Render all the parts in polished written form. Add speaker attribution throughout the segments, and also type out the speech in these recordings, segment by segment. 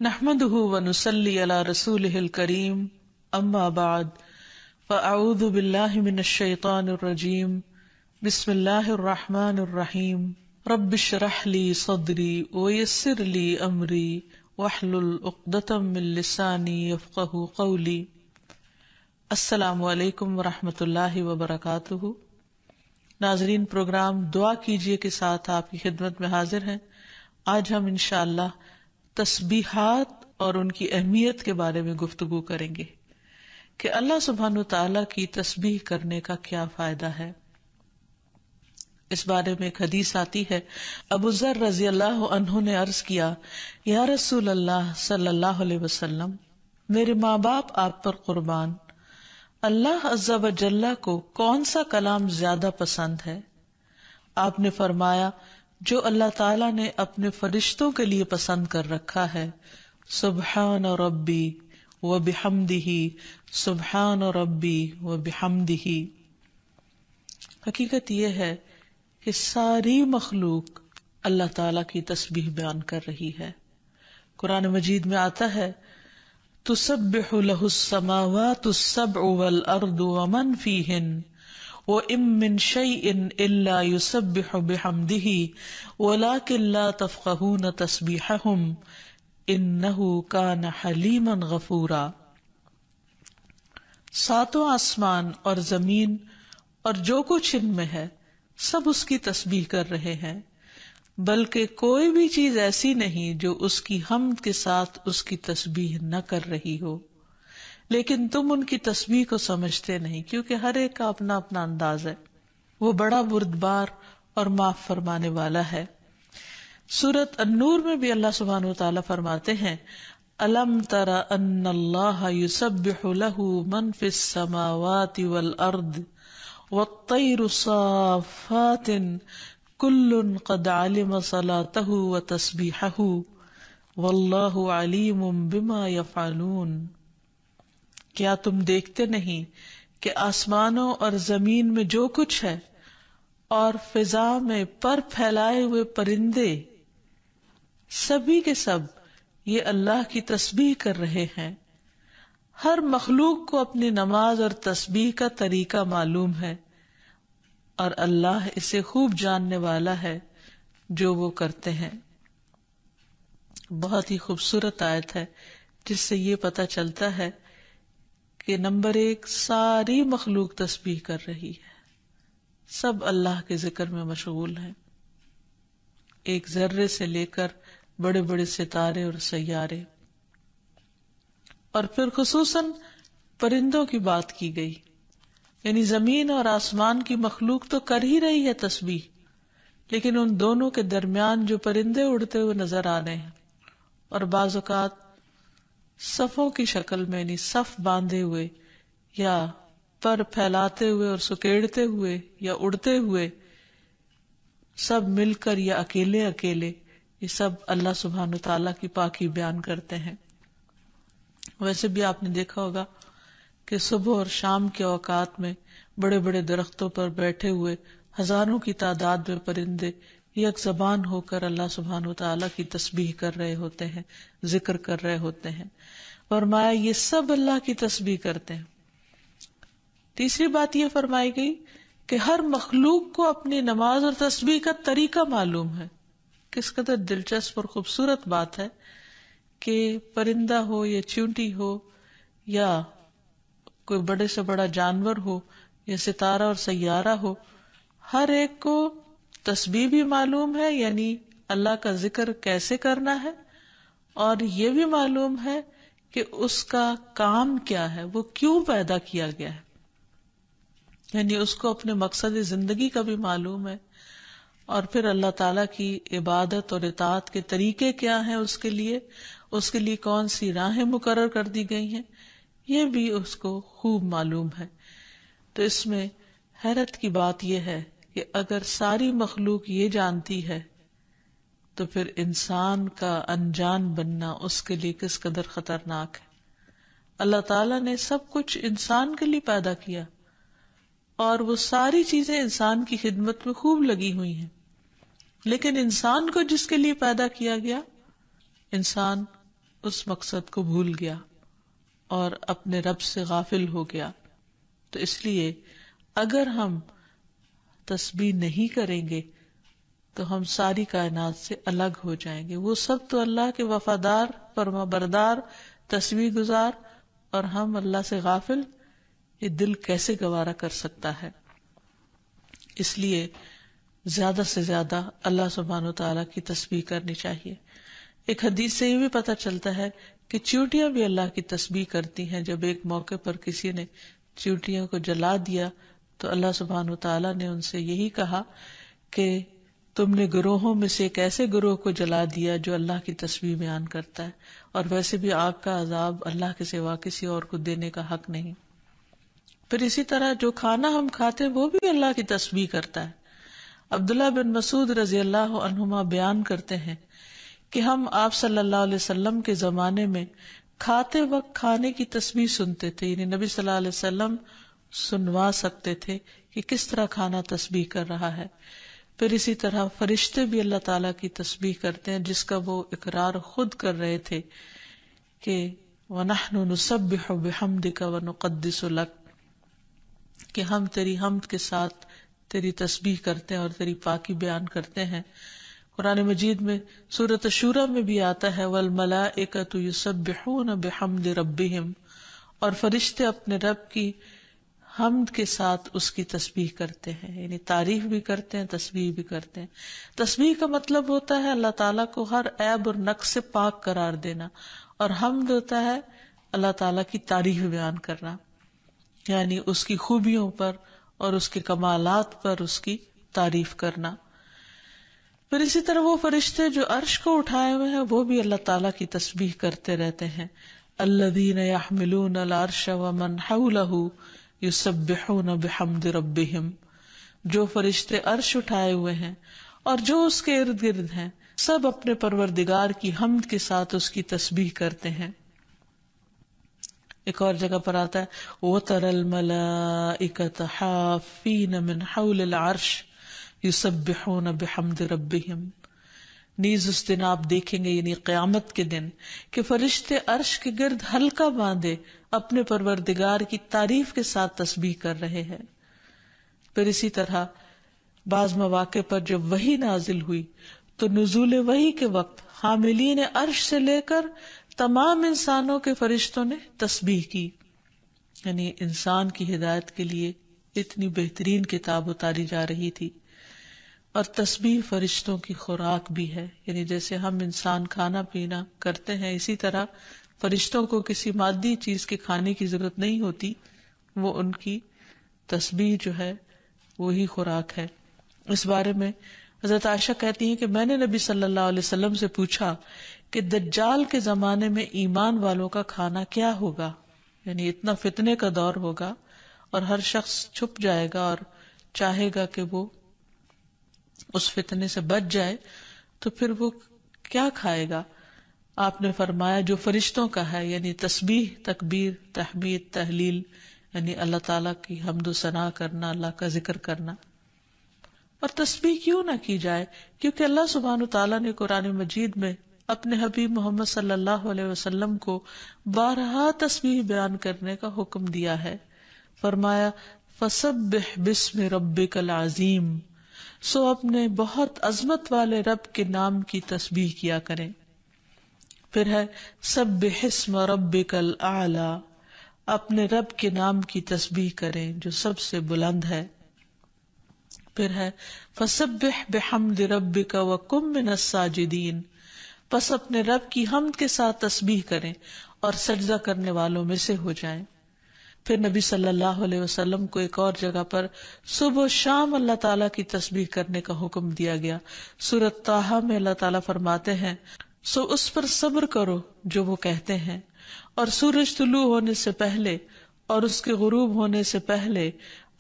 Speaker 1: نحمده ونصلي على رسوله الكريم اما بعد فاعوذ بالله من الشيطان الرجيم بسم الله الرحمن الرحيم رب اشرح لي صدري ويسر لي امري واحلل عقدة من لساني يفقهوا قولي۔ السلام علیکم ورحمۃ اللہ وبرکاتہ۔ ناظرین، پروگرام دعا کیجیے کے ساتھ آپ کی خدمت میں حاضر ہیں۔ آج ہم انشاءاللہ تسبیحات اور ان کی اہمیت کے بارے میں گفتگو کریں گے کہ اللہ سبحانہ وتعالی کی تسبیح کرنے کا کیا فائدہ ہے۔ اس بارے میں ایک حدیث آتی ہے، ابو ذر رضی اللہ عنہ نے عرض کیا، یا رسول اللہ صلی اللہ علیہ وسلم، میرے ماں باپ آپ پر قربان، اللہ عز و جل کو کون سا کلام زیادہ پسند ہے؟ آپ نے فرمایا، جو اللہ تعالیٰ نے اپنے فرشتوں کے لیے پسند کر رکھا ہے، سبحان ربی و بحمدہ، سبحان ربی و بحمدہ۔ حقیقت یہ ہے کہ ساری مخلوق اللہ تعالیٰ کی تسبیح بیان کر رہی ہے۔ قرآن مجید میں آتا ہے، تسبح لہ السماوات السبع والارض ومن فیہن وَإِن مِّن شَيْءٍ إِلَّا يُسَبِّحُ بِحَمْدِهِ وَلَٰكِن لَّا تَفْقَهُونَ تَسْبِيحَهُمْ إِنَّهُ كَانَ حَلِيمًا غَفُورًا۔ ساتوں آسمان اور زمین اور جو کچھ ان میں ہے سب اس کی تسبیح کر رہے ہیں، بلکہ کوئی بھی چیز ایسی نہیں جو اس کی حمد کے ساتھ اس کی تسبیح نہ کر رہی ہو، لیکن تم ان کی تسبیح کو سمجھتے نہیں، کیونکہ ہر ایک کا اپنا اپنا انداز ہے۔ وہ بڑا بردبار اور معاف فرمانے والا ہے۔ سورۃ النور میں بھی اللہ سبحانہ وتعالیٰ فرماتے ہیں، أَلَمْ تَرَ أَنَّ اللَّهَ يُسَبِّحُ لَهُ مَنْ فِي السَّمَاوَاتِ وَالْأَرْضِ وَالطَّيْرُ صَافَّاتٍ كُلٌّ قَدْ عَلِمَ صَلَاتَهُ وَتَسْبِيحَهُ وَاللَّهُ عَلِيمٌ بِمَا يَفْعَلُونَ۔ کیا تم دیکھتے نہیں کہ آسمانوں اور زمین میں جو کچھ ہے اور فضا میں پر پھیلائے ہوئے پرندے سبھی کے سب یہ اللہ کی تسبیح کر رہے ہیں۔ ہر مخلوق کو اپنی نماز اور تسبیح کا طریقہ معلوم ہے، اور اللہ اسے خوب جاننے والا ہے جو وہ کرتے ہیں۔ بہت ہی خوبصورت آیت ہے جس سے یہ پتہ چلتا ہے کہ نمبر ایک، ساری مخلوق تسبیح کر رہی ہے، سب اللہ کے ذکر میں مشغول ہیں، ایک ذرے سے لے کر بڑے بڑے ستارے اور سیارے۔ اور پھر خصوصاً پرندوں کی بات کی گئی، یعنی زمین اور آسمان کی مخلوق تو کر ہی رہی ہے تسبیح، لیکن ان دونوں کے درمیان جو پرندے اڑتے ہوئے نظر آ رہے ہیں، اور بعض اوقات صفوں کی شکل میں، یعنی صف باندھے ہوئے یا پر پھیلاتے ہوئے اور سکیڑتے ہوئے یا اڑتے ہوئے، سب مل کر یا اکیلے اکیلے، یہ سب اللہ سبحانہ تعالیٰ کی پاکی بیان کرتے ہیں۔ ویسے بھی آپ نے دیکھا ہوگا کہ صبح اور شام کے اوقات میں بڑے بڑے درختوں پر بیٹھے ہوئے ہزاروں کی تعداد میں پرندے یک زبان ہو کر اللہ سبحانہ وتعالیٰ کی تسبیح کر رہے ہوتے ہیں، ذکر کر رہے ہوتے ہیں۔ فرمایا یہ سب اللہ کی تسبیح کرتے ہیں۔ تیسری بات یہ فرمائی گئی کہ ہر مخلوق کو اپنی نماز اور تسبیح کا طریقہ معلوم ہے۔ کس قدر دلچسپ اور خوبصورت بات ہے کہ پرندہ ہو یا چیونٹی ہو یا کوئی بڑے سے بڑا جانور ہو یا ستارہ اور سیارہ ہو، ہر ایک کو تسبیح بھی معلوم ہے، یعنی اللہ کا ذکر کیسے کرنا ہے، اور یہ بھی معلوم ہے کہ اس کا کام کیا ہے، وہ کیوں پیدا کیا گیا ہے، یعنی اس کو اپنے مقصد زندگی کا بھی معلوم ہے، اور پھر اللہ تعالیٰ کی عبادت اور اطاعت کے طریقے کیا ہیں، اس کے لیے کون سی راہیں مقرر کر دی گئی ہیں، یہ بھی اس کو خوب معلوم ہے۔ تو اس میں حیرت کی بات یہ ہے کہ اگر ساری مخلوق یہ جانتی ہے تو پھر انسان کا انجان بننا اس کے لیے کس قدر خطرناک ہے۔ اللہ تعالیٰ نے سب کچھ انسان کے لیے پیدا کیا، اور وہ ساری چیزیں انسان کی خدمت میں خوب لگی ہوئی ہیں، لیکن انسان کو جس کے لیے پیدا کیا گیا، انسان اس مقصد کو بھول گیا اور اپنے رب سے غافل ہو گیا. تو اس لیے اگر ہم تسبیح نہیں کریں گے تو ہم ساری کائنات سے الگ ہو جائیں گے. وہ سب تو اللہ کے وفادار، فرما بردار، تسبیح گزار، اور ہم اللہ سے غافل. یہ دل کیسے گوارا کر سکتا ہے؟ اس لیے زیادہ سے زیادہ اللہ سبحانہ وتعالیٰ کی تسبیح کرنی چاہیے. ایک حدیث سے یہ بھی پتہ چلتا ہے کہ چیونٹیاں بھی اللہ کی تسبیح کرتی ہیں. جب ایک موقع پر کسی نے چیونٹیوں کو جلا دیا تو اللہ سبحانہ وتعالیٰ نے ان سے یہی کہا کہ تم نے گروہوں میں سے ایک ایسے گروہ کو جلا دیا جو اللہ کی تسبیح بیان کرتا ہے، اور ویسے بھی آگ کا عذاب اللہ کے سوا کسی اور کو دینے کا حق نہیں. پھر اسی طرح جو کھانا ہم کھاتے ہیں وہ بھی اللہ کی تسبیح کرتا ہے. عبداللہ بن مسعود رضی اللہ عنہما بیان کرتے ہیں کہ ہم آپ صلی اللہ علیہ وسلم کے زمانے میں کھاتے وقت کھانے کی تسبیح سنتے تھے. یعنی نبی صلی اللہ علیہ وسلم سنوا سکتے تھے کہ کس طرح کھانا تسبیح کر رہا ہے. پھر اسی طرح فرشتے بھی اللہ تعالیٰ کی تسبیح کرتے ہیں، جس کا وہ اقرار خود کر رہے تھے کہ وَنَحْنُ نُسَبِّحُ بِحَمْدِكَ وَنُقَدِّسُ لَكَ، کہ ہم تیری حمد کے ساتھ تیری تسبیح کرتے ہیں اور تیری پاکی بیان کرتے ہیں. قرآن مجید میں سورۃ الشورى میں بھی آتا ہے وَالْمَلَائِكَةُ يُسَبِّحُونَ بِحَمْدِ رَبِّهِمْ، اور فرشتے اپنے رب کی حمد کے ساتھ اس کی تسبیح کرتے ہیں. یعنی تعریف بھی کرتے ہیں، تسبیح بھی کرتے ہیں. تسبیح کا مطلب ہوتا ہے اللہ تعالیٰ کو ہر عیب اور نقص سے پاک قرار دینا، اور حمد ہوتا ہے اللہ تعالیٰ کی تعریف بیان کرنا، یعنی اس کی خوبیوں پر اور اس کے کمالات پر اس کی تعریف کرنا. پھر اسی طرح وہ فرشتے جو عرش کو اٹھائے ہوئے ہیں وہ بھی اللہ تعالیٰ کی تسبیح کرتے رہتے ہیں. الذین یحملون العرش ومن حولہ یسبحون بحمد ربہم، جو فرشتے عرش اٹھائے ہوئے ہیں اور جو اس کے ارد گرد ہیں سب اپنے پروردگار کی حمد کے ساتھ اس کی تسبیح کرتے ہیں. ایک اور جگہ پر آتا ہے وَتَرَى الْمَلَائِكَةَ حَافِّينَ مِنْ حَوْلِ الْعَرْشِ يُسَبِّحُونَ بِحَمْدِ رَبِّهِمْ. نیز اس دن آپ دیکھیں گے، یعنی قیامت کے دن، کہ فرشتے عرش کے گرد حلقہ باندھے اپنے پروردگار کی تعریف کے ساتھ تسبیح کر رہے ہیں. پھر اسی طرح بعض مواقع پر جب وحی نازل ہوئی تو نزول وحی کے وقت حاملین عرش سے لے کر تمام انسانوں کے فرشتوں نے تسبیح کی. یعنی انسان کی ہدایت کے لیے اتنی بہترین کتاب اتاری جا رہی تھی. اور تسبیح فرشتوں کی خوراک بھی ہے. یعنی جیسے ہم انسان کھانا پینا کرتے ہیں، اسی طرح فرشتوں کو کسی مادی چیز کے کھانے کی ضرورت نہیں ہوتی، وہ ان کی تسبیح جو ہے وہی خوراک ہے. اس بارے میں حضرت عائشہ کہتی ہیں کہ میں نے نبی صلی اللہ علیہ وسلم سے پوچھا کہ دجال کے زمانے میں ایمان والوں کا کھانا کیا ہوگا. یعنی اتنا فتنے کا دور ہوگا اور ہر شخص چھپ جائے گا اور چاہے گا کہ وہ اس فتنے سے بچ جائے، تو پھر وہ کیا کھائے گا؟ آپ نے فرمایا جو فرشتوں کا ہے، یعنی تسبیح، تکبیر، تحمید، تحلیل، یعنی اللہ تعالیٰ کی حمد و ثنا کرنا، اللہ کا ذکر کرنا. اور تسبیح کیوں نہ کی جائے؟ کیونکہ اللہ سبحانہ تعالیٰ نے قرآن مجید میں اپنے حبیب محمد صلی اللہ علیہ وسلم کو بارہا تسبیح بیان کرنے کا حکم دیا ہے. فرمایا فسبح بسم ربک العظیم، سو اپنے بہت عظمت والے رب کے نام کی تسبیح کیا کریں. پھر ہے سبح اسم ربک الاعلی، اپنے رب کے نام کی تسبیح کریں جو سب سے بلند ہے. پھر ہے فسبح بحمد ربک وکن من الساجدین، پس اپنے رب کی حمد کے ساتھ تسبیح کریں اور سجدہ کرنے والوں میں سے ہو جائیں. پھر نبی صلی اللہ علیہ وسلم کو ایک اور جگہ پر صبح و شام اللہ تعالیٰ کی تسبیح کرنے کا حکم دیا گیا. سورۃ طٰہٰ میں اللہ تعالیٰ فرماتے ہیں سو اس پر صبر کرو جو وہ کہتے ہیں، اور سورج طلوع ہونے سے پہلے اور اس کے غروب ہونے سے پہلے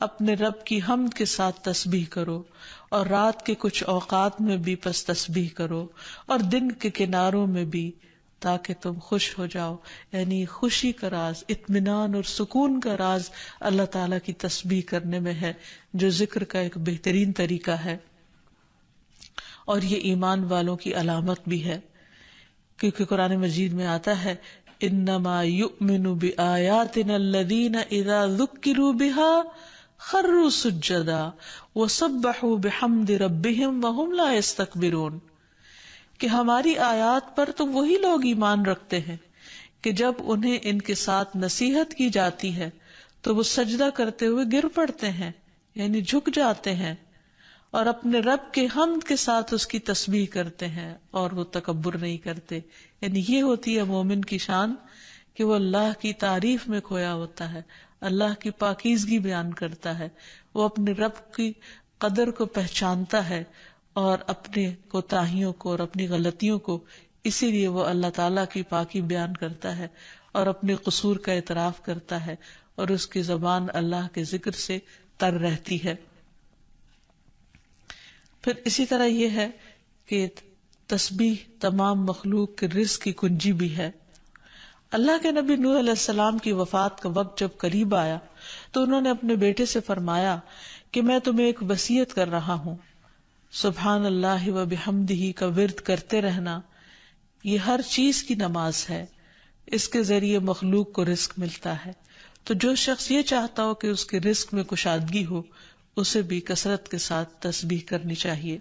Speaker 1: اپنے رب کی حمد کے ساتھ تسبیح کرو، اور رات کے کچھ اوقات میں بھی پس تسبیح کرو، اور دن کے کناروں میں بھی، تاکہ تم خوش ہو جاؤ. یعنی خوشی کا راز، اطمینان اور سکون کا راز اللہ تعالیٰ کی تسبیح کرنے میں ہے، جو ذکر کا ایک بہترین طریقہ ہے، اور یہ ایمان والوں کی علامت بھی ہے. کیونکہ قرآن مجید میں آتا ہے انما یؤمن بآیاتنا الذین اذا ذکروا بها خروا سجدا وسبحوا بحمد ربهم وهم لا يستكبرون، کہ ہماری آیات پر تو وہی لوگ ایمان رکھتے ہیں کہ جب انہیں ان کے ساتھ نصیحت کی جاتی ہے تو وہ سجدہ کرتے ہوئے گر پڑتے ہیں، یعنی جھک جاتے ہیں، اور اپنے رب کے حمد کے ساتھ اس کی تسبیح کرتے ہیں، اور وہ تکبر نہیں کرتے۔ یعنی یہ ہوتی ہے مومن کی شان کہ وہ اللہ کی تعریف میں کھویا ہوتا ہے، اللہ کی پاکیزگی بیان کرتا ہے، وہ اپنے رب کی قدر کو پہچانتا ہے اور اپنے کوتاہیوں کو اور اپنی غلطیوں کو، اسی لیے وہ اللہ تعالیٰ کی پاکی بیان کرتا ہے اور اپنے قصور کا اعتراف کرتا ہے، اور اس کی زبان اللہ کے ذکر سے تر رہتی ہے۔ پھر اسی طرح یہ ہے کہ تسبیح تمام مخلوق کے رزق کی کنجی بھی ہے۔ اللہ کے نبی نوح علیہ السلام کی وفات کا وقت جب قریب آیا تو انہوں نے اپنے بیٹے سے فرمایا کہ میں تمہیں ایک وصیت کر رہا ہوں، سبحان اللہ و بحمدہ کا ورد کرتے رہنا، یہ ہر چیز کی نماز ہے، اس کے ذریعے مخلوق کو رزق ملتا ہے، تو جو شخص یہ چاہتا ہو کہ اس کے رزق میں کشادگی ہو اسے بھی کثرت کے ساتھ تسبیح کرنی چاہیے۔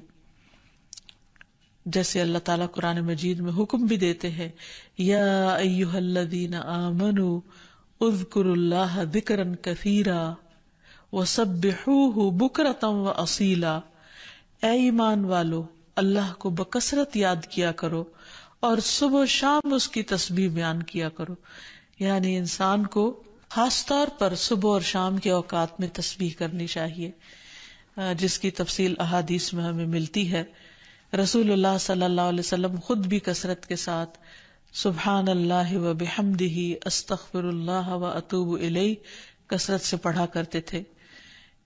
Speaker 1: جیسے اللہ تعالیٰ قرآن مجید میں حکم بھی دیتے ہیں، یا ایھا الذین آمنوا اذکروا اللہ ذکرا کثیرا وسبحوہ بکرۃ واصیلا، اے ایمان والو اللہ کو بکثرت یاد کیا کرو اور صبح و شام اس کی تسبیح بیان کیا کرو۔ یعنی انسان کو خاص طور پر صبح اور شام کے اوقات میں تسبیح کرنی چاہیے، جس کی تفصیل احادیث میں ہمیں ملتی ہے۔ رسول اللہ صلی اللہ علیہ وسلم خود بھی کثرت کے ساتھ سبحان اللہ و بحمدہ استغفر اللہ و اتوب الیہ کثرت سے پڑھا کرتے تھے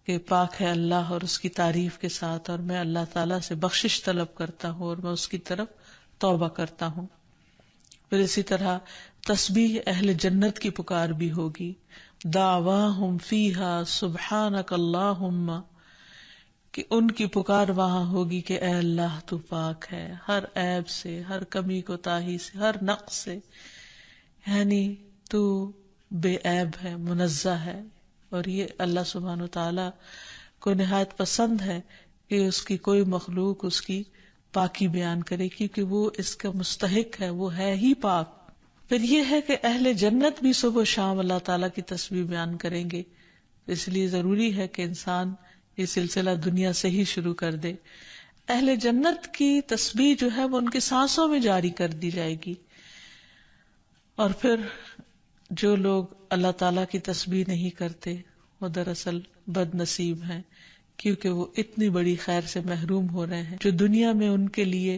Speaker 1: کہ پاک ہے اللہ اور اس کی تعریف کے ساتھ، اور میں اللہ تعالیٰ سے بخشش طلب کرتا ہوں اور میں اس کی طرف توبہ کرتا ہوں۔ پھر اسی طرح تسبیح اہل جنت کی پکار بھی ہوگی، دعواہم فیہا سبحانک اللہم، کہ ان کی پکار وہاں ہوگی کہ اے اللہ تو پاک ہے ہر عیب سے، ہر کمی کوتاہی سے، ہر نقص سے، یعنی تو بے عیب ہے، منزہ ہے۔ اور یہ اللہ سبحانہ وتعالیٰ کو نہایت پسند ہے کہ اس کی کوئی مخلوق اس کی پاکی بیان کرے، کیونکہ وہ اس کا مستحق ہے، وہ ہے ہی پاک۔ پھر یہ ہے کہ اہل جنت بھی صبح و شام اللہ تعالیٰ کی تسبیح بیان کریں گے، اس لیے ضروری ہے کہ انسان یہ سلسلہ دنیا سے ہی شروع کر دے۔ اہل جنت کی تسبیح جو ہے وہ ان کے سانسوں میں جاری کر دی جائے گی، اور پھر جو لوگ اللہ تعالیٰ کی تسبیح نہیں کرتے وہ دراصل بد نصیب ہیں، کیونکہ وہ اتنی بڑی خیر سے محروم ہو رہے ہیں جو دنیا میں ان کے لیے